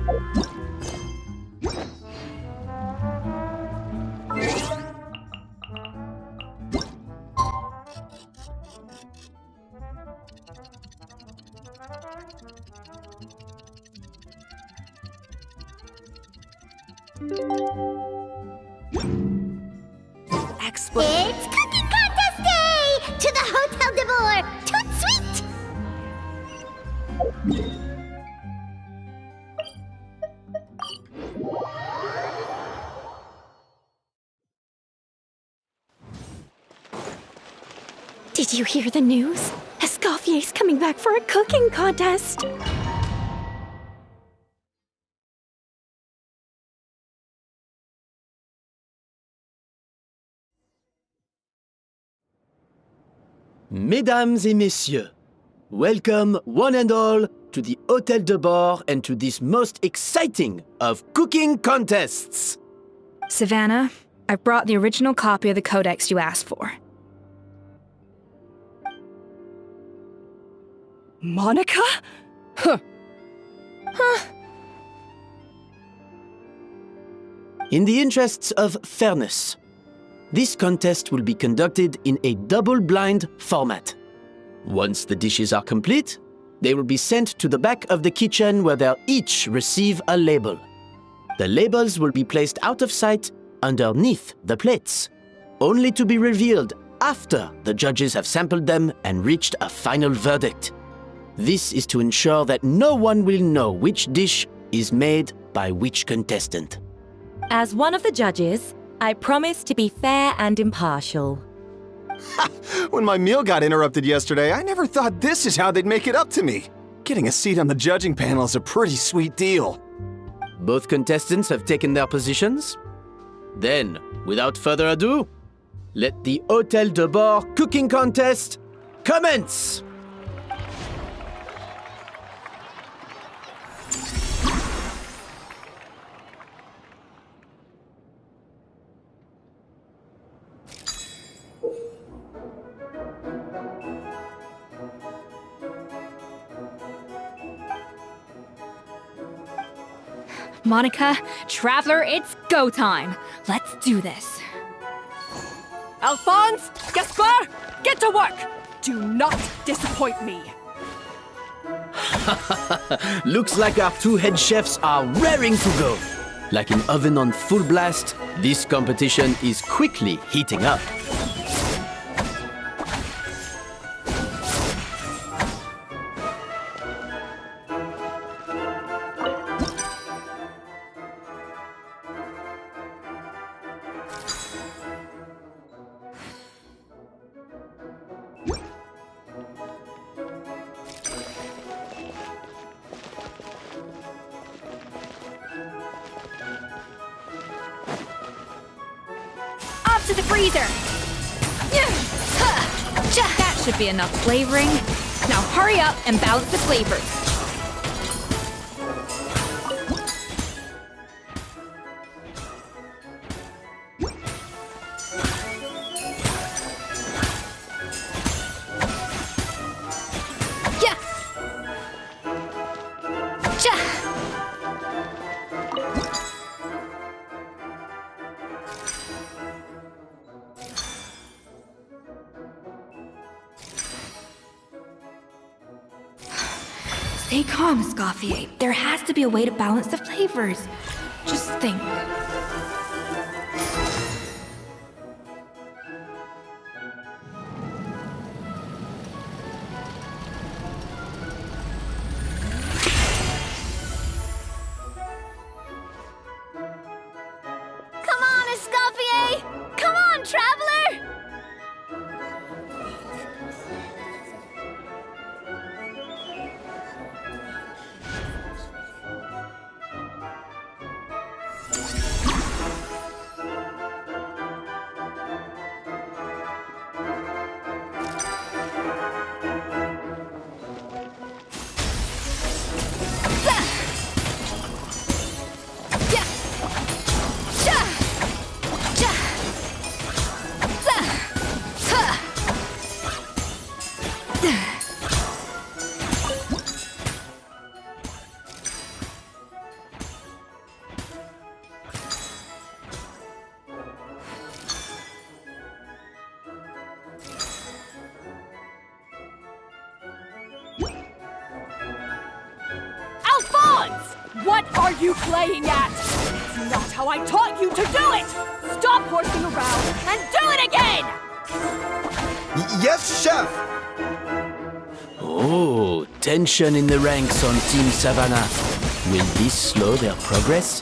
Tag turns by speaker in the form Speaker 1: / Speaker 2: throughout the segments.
Speaker 1: It's cooking contest day! To the Hotel de Boer! Toot sweet!
Speaker 2: Did you hear the news? Escoffier's coming back for a cooking contest!
Speaker 3: Mesdames et messieurs, welcome one and all to the Hotel de Boer and to this most exciting of cooking contests.
Speaker 2: Savannah, I've brought the original copy of the codex you asked for. Monica? Huh.
Speaker 3: In the interests of fairness, this contest will be conducted in a double-blind format. Once the dishes are complete, they will be sent to the back of the kitchen where they'll each receive a label. The labels will be placed out of sight underneath the plates, only to be revealed after the judges have sampled them and reached a final verdict. This is to ensure that no one will know which dish is made by which contestant.
Speaker 4: As one of the judges, I promise to be fair and impartial.
Speaker 5: When my meal got interrupted yesterday, I never thought this is how they'd make it up to me. Getting a seat on the judging panel is a pretty sweet deal.
Speaker 3: Both contestants have taken their positions? Then, without further ado, let the Hotel de Boer cooking contest commence!
Speaker 2: Monica, Traveler, it's go time. Let's do this.
Speaker 6: Alphonse! Gaspar! Get to work! Do not disappoint me!
Speaker 3: Looks like our two head chefs are raring to go. Like an oven on full blast, this competition is quickly heating up.
Speaker 2: To the freezer! That should be enough flavoring. Now hurry up and balance the flavors. Stay calm, Escoffier. There has to be a way to balance the flavors. Just think.
Speaker 1: Come on, Escoffier! Come on, Traveler!
Speaker 6: What are you playing at? It's not how I taught you to do it! Stop horsing around and do it again!
Speaker 5: Yes, Chef!
Speaker 3: Oh, tension in the ranks on Team Savannah. Will this slow their progress?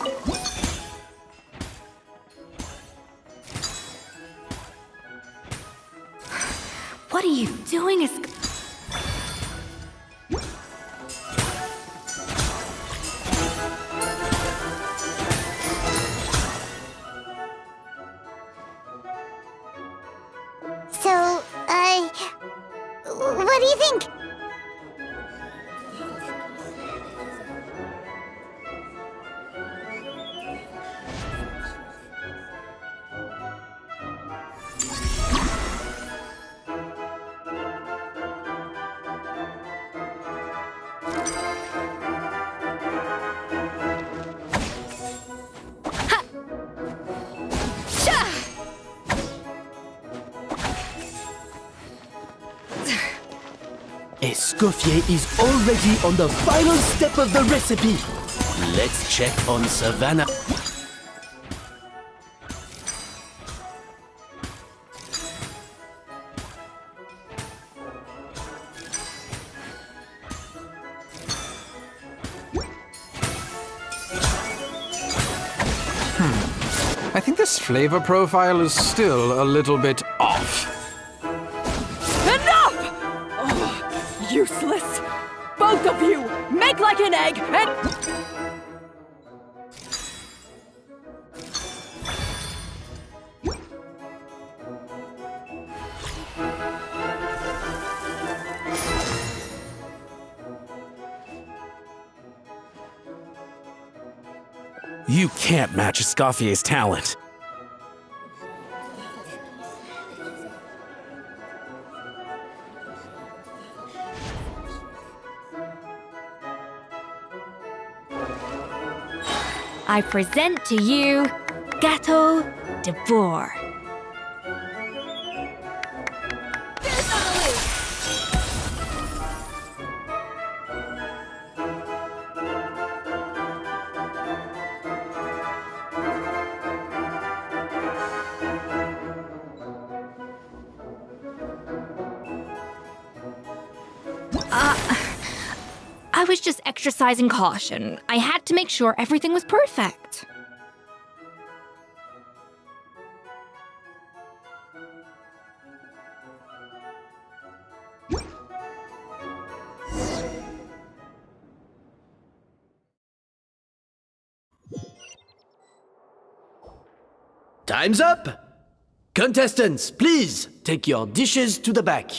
Speaker 2: What are you doing?
Speaker 1: So, what do you think?
Speaker 3: Escoffier is already on the final step of the recipe. Let's check on Savannah.
Speaker 7: I think this flavor profile is still a little bit off.
Speaker 6: Enough! Oh, useless! Both of you, make like an egg and...
Speaker 7: You can't match Escoffier's talent.
Speaker 2: I present to you Gâteau de Bourg. I was just exercising caution. I had to make sure everything was perfect.
Speaker 3: Time's up! Contestants, please take your dishes to the back.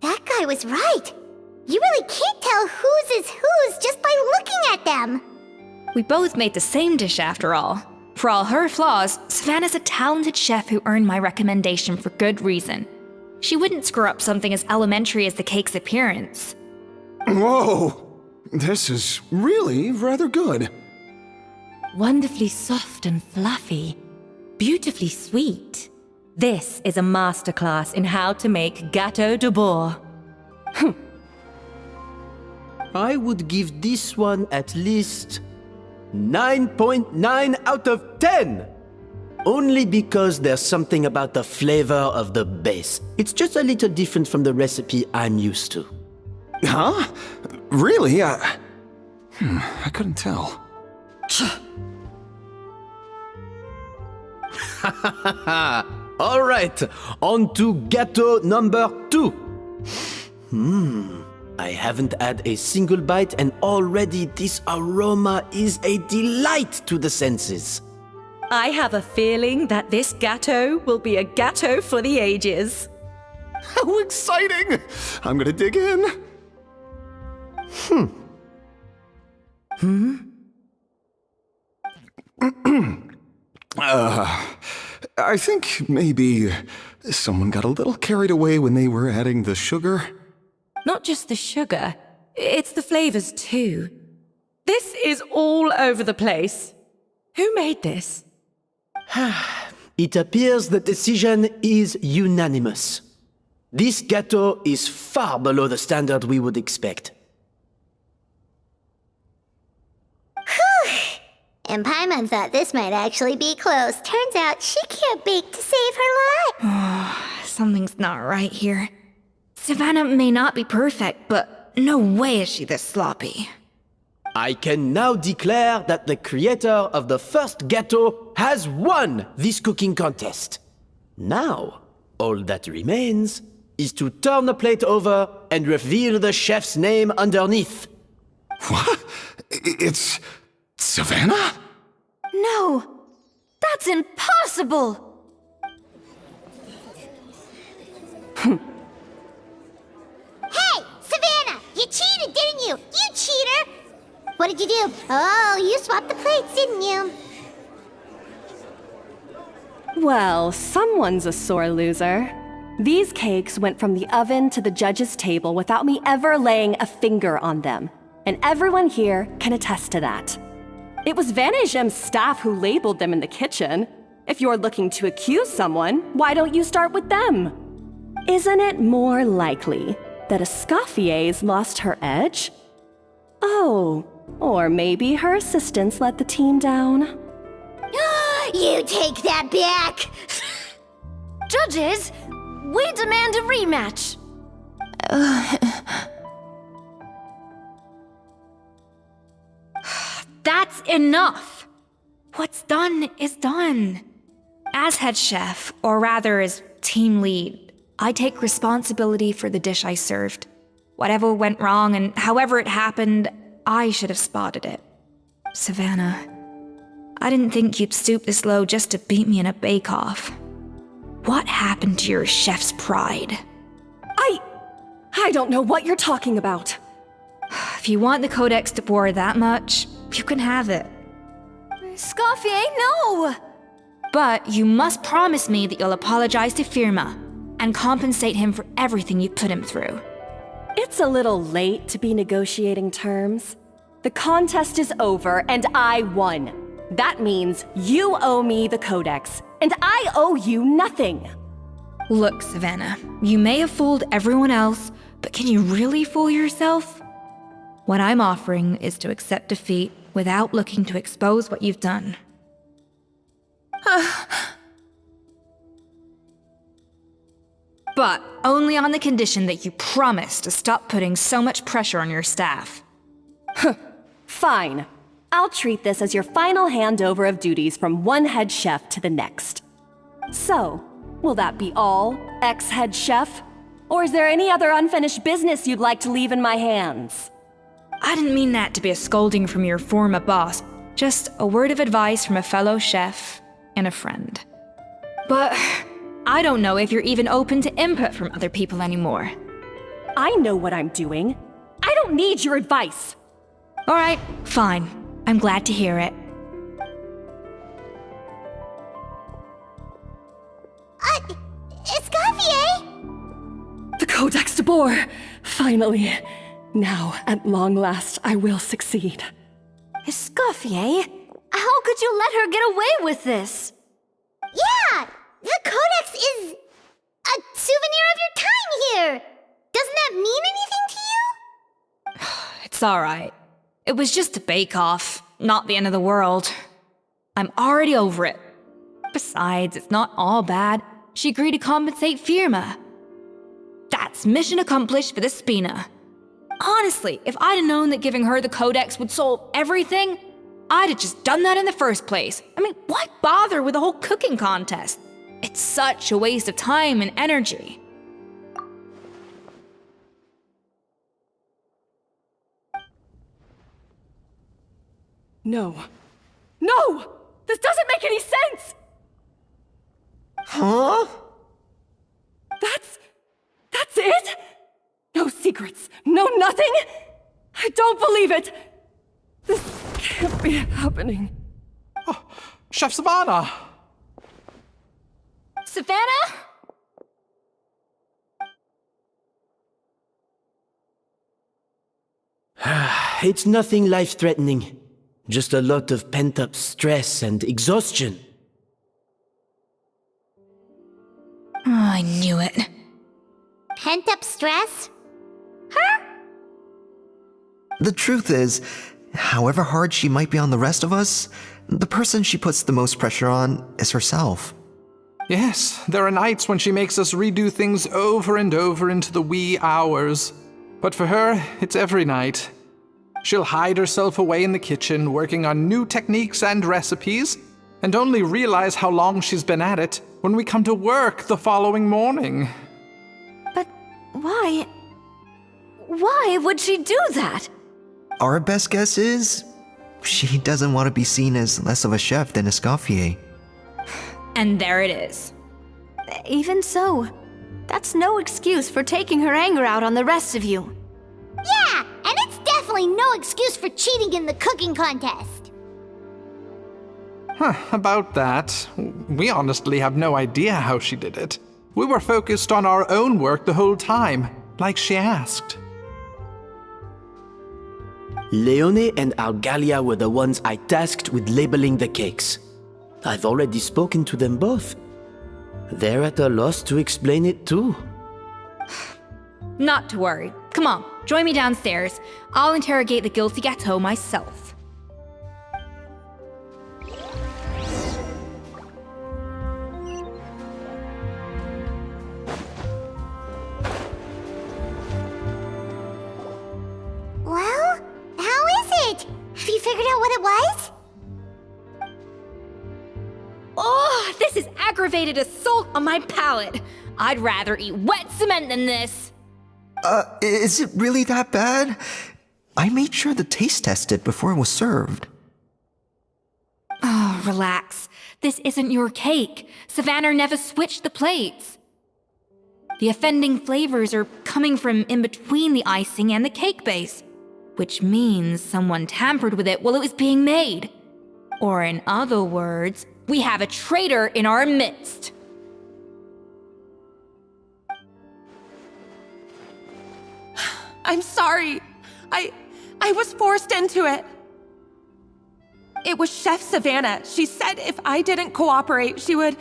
Speaker 1: That guy was right. You really can't tell whose is whose just by looking at them.
Speaker 2: We both made the same dish after all. For all her flaws, Savannah's a talented chef who earned my recommendation for good reason. She wouldn't screw up something as elementary as the cake's appearance.
Speaker 5: Whoa! This is really rather good.
Speaker 4: Wonderfully soft and fluffy. Beautifully sweet. This is a masterclass in how to make Gâteau de Bourg.
Speaker 3: I would give this one at least 9.9 out of 10! Only because there's something about the flavor of the base. It's just a little different from the recipe I'm used to.
Speaker 5: Huh? Really? I couldn't tell.
Speaker 3: All right, on to gâteau number 2. I haven't had a single bite and already this aroma is a delight to the senses.
Speaker 4: I have a feeling that this gâteau will be a gâteau for the ages.
Speaker 5: How exciting! I'm gonna dig in. I think maybe someone got a little carried away when they were adding the sugar.
Speaker 4: Not just the sugar, it's the flavors too. This is all over the place. Who made this?
Speaker 3: It appears the decision is unanimous. This gâteau is far below the standard we would expect.
Speaker 1: And Paimon thought this might actually be close. Turns out she can't bake to save her life.
Speaker 2: Something's not right here. Savannah may not be perfect, but no way is she this sloppy.
Speaker 3: I can now declare that the creator of the first gâteau has won this cooking contest. Now, all that remains is to turn the plate over and reveal the chef's name underneath.
Speaker 5: What? It's Savannah?
Speaker 2: No! That's impossible!
Speaker 1: Hey, Savannah! You cheated, didn't you? You cheater! What did you do? Oh, you swapped the plates, didn't you?
Speaker 6: Well, someone's a sore loser. These cakes went from the oven to the judge's table without me ever laying a finger on them. And everyone here can attest to that. It was Vanishem's staff who labeled them in the kitchen. If you're looking to accuse someone, why don't you start with them? Isn't it more likely that Escoffier's lost her edge? Oh, or maybe her assistants let the team down.
Speaker 1: You take that back!
Speaker 6: Judges, we demand a rematch.
Speaker 2: That's enough! What's done is done. As head chef, or rather as team lead, I take responsibility for the dish I served. Whatever went wrong and however it happened, I should have spotted it. Savannah, I didn't think you'd stoop this low just to beat me in a bake-off. What happened to your chef's pride?
Speaker 6: I don't know what you're talking about.
Speaker 2: If you want the Codex de Boer that much, you can have it.
Speaker 6: Escoffier, no!
Speaker 2: But you must promise me that you'll apologize to Firma and compensate him for everything you put him through.
Speaker 6: It's a little late to be negotiating terms. The contest is over and I won. That means you owe me the Codex, and I owe you nothing.
Speaker 2: Look, Savannah, you may have fooled everyone else, but can you really fool yourself? What I'm offering is to accept defeat without looking to expose what you've done. But only on the condition that you promise to stop putting so much pressure on your staff.
Speaker 6: Fine. I'll treat this as your final handover of duties from one head chef to the next. So, will that be all, ex-head chef? Or is there any other unfinished business you'd like to leave in my hands?
Speaker 2: I didn't mean that to be a scolding from your former boss, just a word of advice from a fellow chef and a friend. But I don't know if you're even open to input from other people anymore.
Speaker 6: I know what I'm doing. I don't need your advice.
Speaker 2: All right, fine. I'm glad to hear it.
Speaker 1: Escoffier!
Speaker 6: The Codex de Boer! Finally. Now, at long last, I will succeed.
Speaker 8: Escoffier? How could you let her get away with this?
Speaker 1: Yeah! The Codex is a souvenir of your time here! Doesn't that mean anything to you?
Speaker 2: It's all right. It was just a bake-off, not the end of the world. I'm already over it. Besides, it's not all bad. She agreed to compensate Firma. That's mission accomplished for the Spina. Honestly, if I'd have known that giving her the Codex would solve everything, I'd have just done that in the first place. I mean, why bother with the whole cooking contest? It's such a waste of time and energy.
Speaker 6: No. No! This doesn't make any sense!
Speaker 5: Huh?
Speaker 6: That's it? No secrets, no nothing? I don't believe it! This can't be happening.
Speaker 7: Oh, Chef Savannah!
Speaker 2: Savannah?
Speaker 3: It's nothing life-threatening. Just a lot of pent-up stress and exhaustion.
Speaker 2: I knew it.
Speaker 1: Pent up stress? Her?
Speaker 9: The truth is, however hard she might be on the rest of us, the person she puts the most pressure on is herself.
Speaker 7: Yes, there are nights when she makes us redo things over and over into the wee hours. But for her, it's every night. She'll hide herself away in the kitchen, working on new techniques and recipes, and only realize how long she's been at it when we come to work the following morning.
Speaker 8: But why? Why would she do that?
Speaker 9: Our best guess is, she doesn't want to be seen as less of a chef than escoffier.
Speaker 2: And there it is.
Speaker 8: Even so, that's no excuse for taking her anger out on the rest of you.
Speaker 1: Yeah, and it's definitely no excuse for cheating in the cooking contest.
Speaker 7: About that, we honestly have no idea how she did it. We were focused on our own work the whole time, like she asked.
Speaker 3: Leone and Algalia were the ones I tasked with labeling the cakes. I've already spoken to them both. They're at a loss to explain it too.
Speaker 2: Not to worry. Come on, join me downstairs. I'll interrogate the guilty gâteau myself.
Speaker 1: Well, how is it? Have you figured out what it was?
Speaker 2: Oh, this is aggravated assault on my palate. I'd rather eat wet cement than this.
Speaker 9: Is it really that bad? I made sure to taste test it before it was served.
Speaker 2: Oh, relax. This isn't your cake. Savannah never switched the plates. The offending flavors are coming from in between the icing and the cake base, which means someone tampered with it while it was being made. Or in other words, we have a traitor in our midst.
Speaker 10: I'm sorry. I was forced into it. It was Chef Savannah. She said if I didn't cooperate, she would...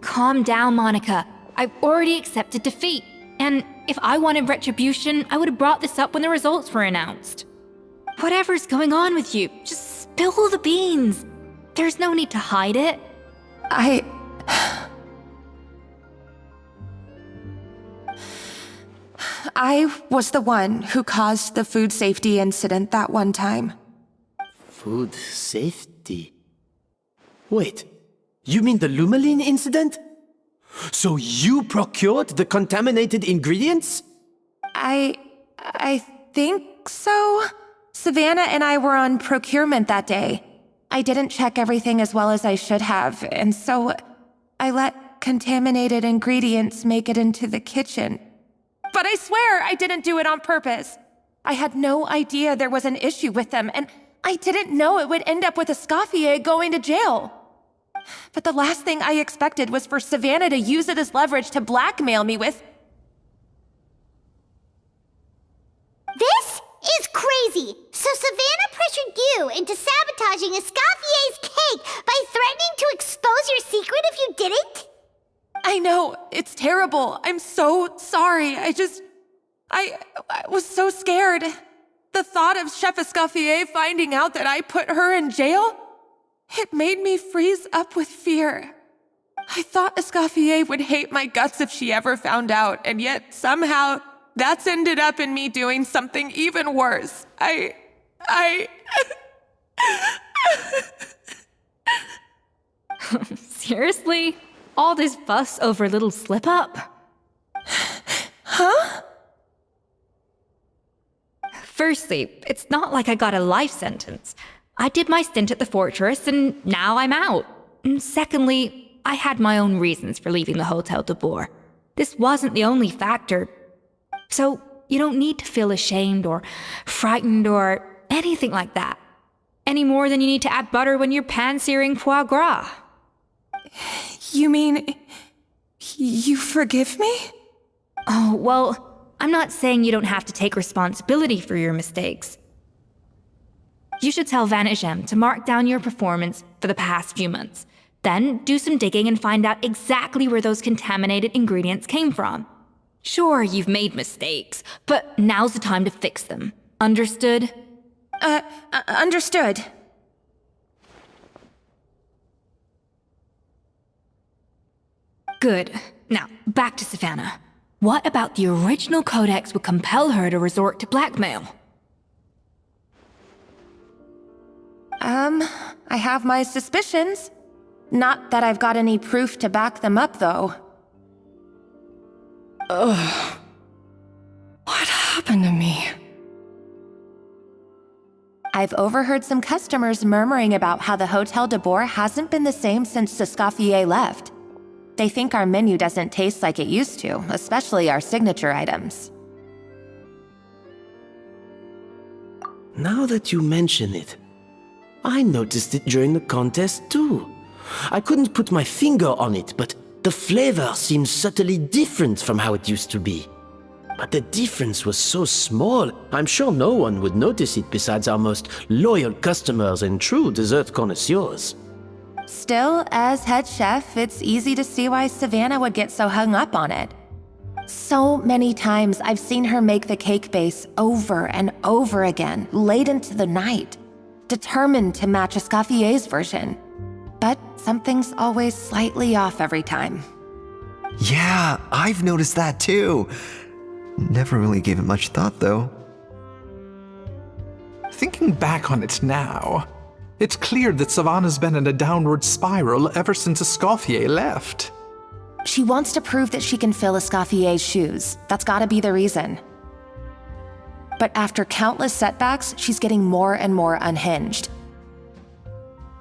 Speaker 2: Calm down, Monica. I've already accepted defeat. And if I wanted retribution, I would have brought this up when the results were announced. Whatever's going on with you, just spill the beans. There's no need to hide it.
Speaker 10: I was the one who caused the food safety incident that one time.
Speaker 3: Food safety? Wait, you mean the Lumaline incident? So you procured the contaminated ingredients?
Speaker 10: I think so. Savannah and I were on procurement that day. I didn't check everything as well as I should have, and so I let contaminated ingredients make it into the kitchen. But I swear I didn't do it on purpose. I had no idea there was an issue with them, and I didn't know it would end up with escoffier going to jail. But the last thing I expected was for Savannah to use it as leverage to blackmail me with...
Speaker 1: This is crazy! So Savannah pressured you into sabotaging Escoffier's cake by threatening to expose your secret if you didn't?
Speaker 10: I know, it's terrible. I'm so sorry. I was so scared. The thought of Chef Escoffier finding out that I put her in jail, it made me freeze up with fear. I thought Escoffier would hate my guts if she ever found out, and yet somehow that's ended up in me doing something even worse.
Speaker 2: Seriously? All this fuss over a little slip-up?
Speaker 10: Huh?
Speaker 2: Firstly, it's not like I got a life sentence. I did my stint at the fortress, and now I'm out. And secondly, I had my own reasons for leaving the Hotel de Boer. This wasn't the only factor. So you don't need to feel ashamed or frightened or anything like that. Any more than you need to add butter when you're pan-searing foie gras.
Speaker 10: You mean... you forgive me?
Speaker 2: Oh, well, I'm not saying you don't have to take responsibility for your mistakes. You should tell Vanagem to mark down your performance for the past few months. Then do some digging and find out exactly where those contaminated ingredients came from. Sure, you've made mistakes, but now's the time to fix them. Understood?
Speaker 10: Understood.
Speaker 2: Good. Now, back to Savannah. What about the original codex would compel her to resort to blackmail?
Speaker 10: I have my suspicions. Not that I've got any proof to back them up, though.
Speaker 6: Ugh. What happened to me?
Speaker 10: I've overheard some customers murmuring about how the Hotel de Boer hasn't been the same since escoffier left. They think our menu doesn't taste like it used to, especially our signature items.
Speaker 3: Now that you mention it, I noticed it during the contest too. I couldn't put my finger on it, but the flavor seems subtly different from how it used to be. But the difference was so small, I'm sure no one would notice it besides our most loyal customers and true dessert connoisseurs.
Speaker 10: Still, as head chef, it's easy to see why Savannah would get so hung up on it. So many times I've seen her make the cake base over and over again, late into the night, determined to match Escoffier's version. But something's always slightly off every time.
Speaker 9: Yeah, I've noticed that too. Never really gave it much thought, though.
Speaker 7: Thinking back on it now, it's clear that Savannah's been in a downward spiral ever since Escoffier left.
Speaker 10: She wants to prove that she can fill Escoffier's shoes. That's gotta be the reason. But after countless setbacks, she's getting more and more unhinged.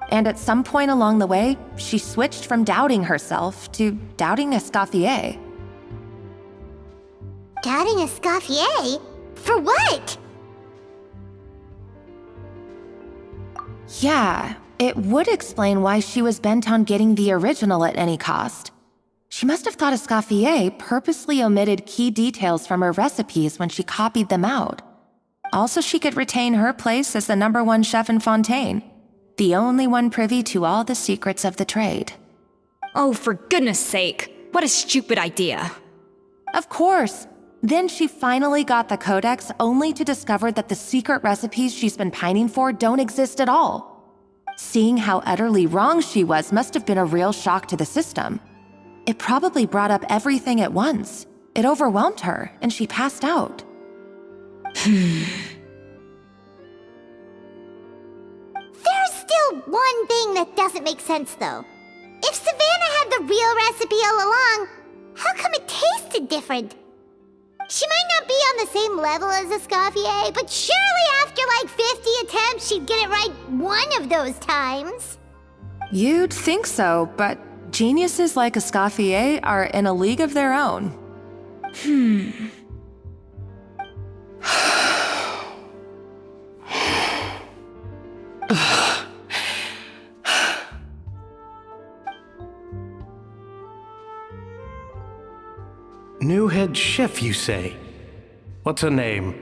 Speaker 10: And at some point along the way, she switched from doubting herself to doubting Escoffier.
Speaker 1: Doubting Escoffier? For what?
Speaker 10: Yeah, it would explain why she was bent on getting the original at any cost. She must have thought Escoffier purposely omitted key details from her recipes when she copied them out. Also, she could retain her place as the #1 chef in Fontaine, the only one privy to all the secrets of the trade.
Speaker 2: Oh, for goodness sake, what a stupid idea.
Speaker 10: Of course. Then she finally got the codex only to discover that the secret recipes she's been pining for don't exist at all. Seeing how utterly wrong she was must have been a real shock to the system. It probably brought up everything at once. It overwhelmed her, and she passed out.
Speaker 1: There's still one thing that doesn't make sense, though. If Savannah had the real recipe all along, how come it tasted different? She might not be on the same level as Escoffier, but surely after like 50 attempts, she'd get it right one of those times.
Speaker 10: You'd think so, but geniuses like Escoffier are in a league of their own.
Speaker 11: New head chef, you say? What's her name?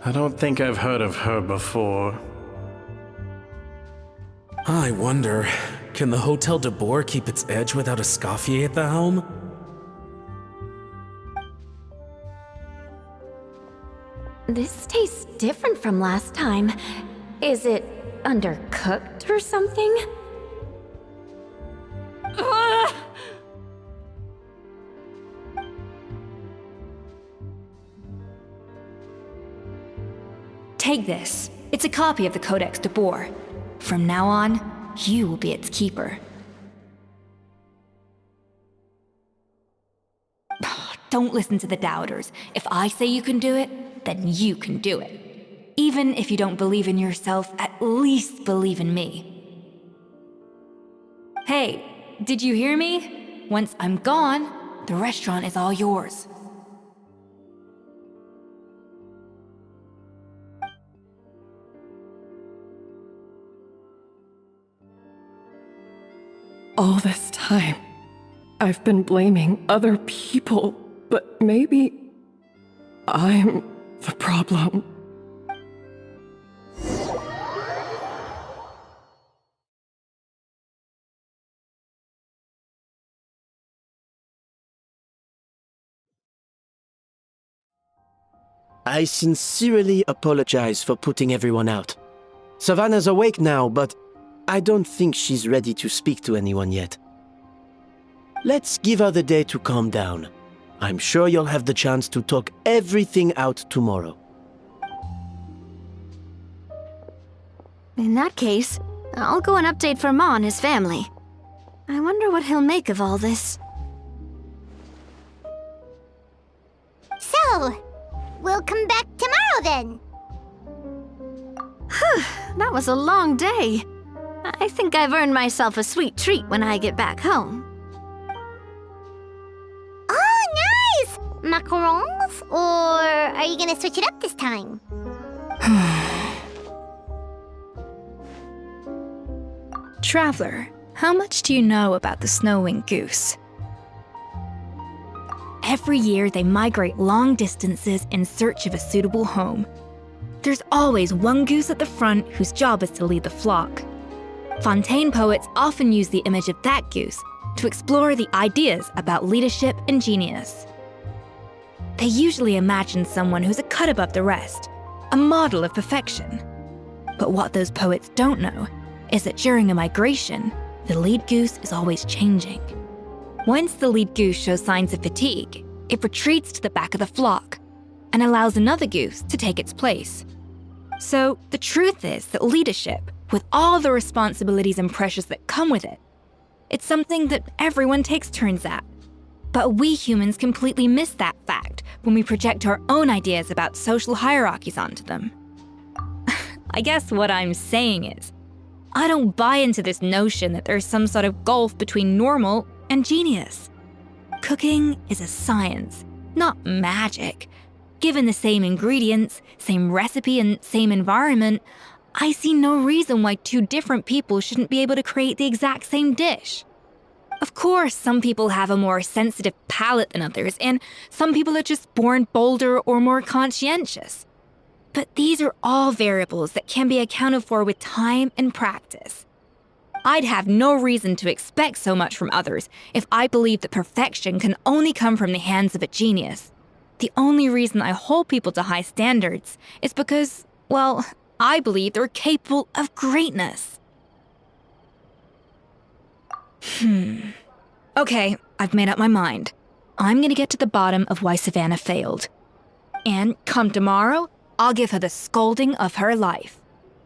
Speaker 11: I don't think I've heard of her before.
Speaker 12: I wonder, can the Hotel de Boer keep its edge without Escoffier at the helm?
Speaker 8: This tastes different from last time. Is it undercooked or something? Ugh!
Speaker 2: Take this. It's a copy of the Codex de Boer. From now on, you will be its keeper. Don't listen to the doubters. If I say you can do it, then you can do it. Even if you don't believe in yourself, at least believe in me. Hey, did you hear me? Once I'm gone, the restaurant is all yours.
Speaker 6: All this time, I've been blaming other people, but maybe I'm the problem.
Speaker 3: I sincerely apologize for putting everyone out. Savannah's awake now, but I don't think she's ready to speak to anyone yet. Let's give her the day to calm down. I'm sure you'll have the chance to talk everything out tomorrow.
Speaker 8: In that case, I'll go and update for Ma and his family. I wonder what he'll make of all this.
Speaker 1: So, we'll come back tomorrow then.
Speaker 8: That was a long day. I think I've earned myself a sweet treat when I get back home.
Speaker 1: Oh, nice! Macarons? Or are you gonna switch it up this time?
Speaker 2: Traveler, how much do you know about the snow-winged goose? Every year, they migrate long distances in search of a suitable home. There's always one goose at the front whose job is to lead the flock. Fontaine poets often use the image of that goose to explore the ideas about leadership and genius. They usually imagine someone who's a cut above the rest, a model of perfection. But what those poets don't know is that during a migration, the lead goose is always changing. Once the lead goose shows signs of fatigue, it retreats to the back of the flock and allows another goose to take its place. So the truth is that leadership, with all the responsibilities and pressures that come with it, it's something that everyone takes turns at. But we humans completely miss that fact when we project our own ideas about social hierarchies onto them. I guess what I'm saying is, I don't buy into this notion that there's some sort of gulf between normal and genius. Cooking is a science, not magic. Given the same ingredients, same recipe, and same environment, I see no reason why two different people shouldn't be able to create the exact same dish. Of course, some people have a more sensitive palate than others, and some people are just born bolder or more conscientious. But these are all variables that can be accounted for with time and practice. I'd have no reason to expect so much from others if I believed that perfection can only come from the hands of a genius. The only reason I hold people to high standards is because, well, I believe they're capable of greatness. Okay, I've made up my mind. I'm gonna get to the bottom of why Savannah failed. And come tomorrow, I'll give her the scolding of her life,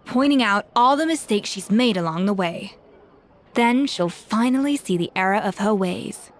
Speaker 2: pointing out all the mistakes she's made along the way. Then she'll finally see the error of her ways.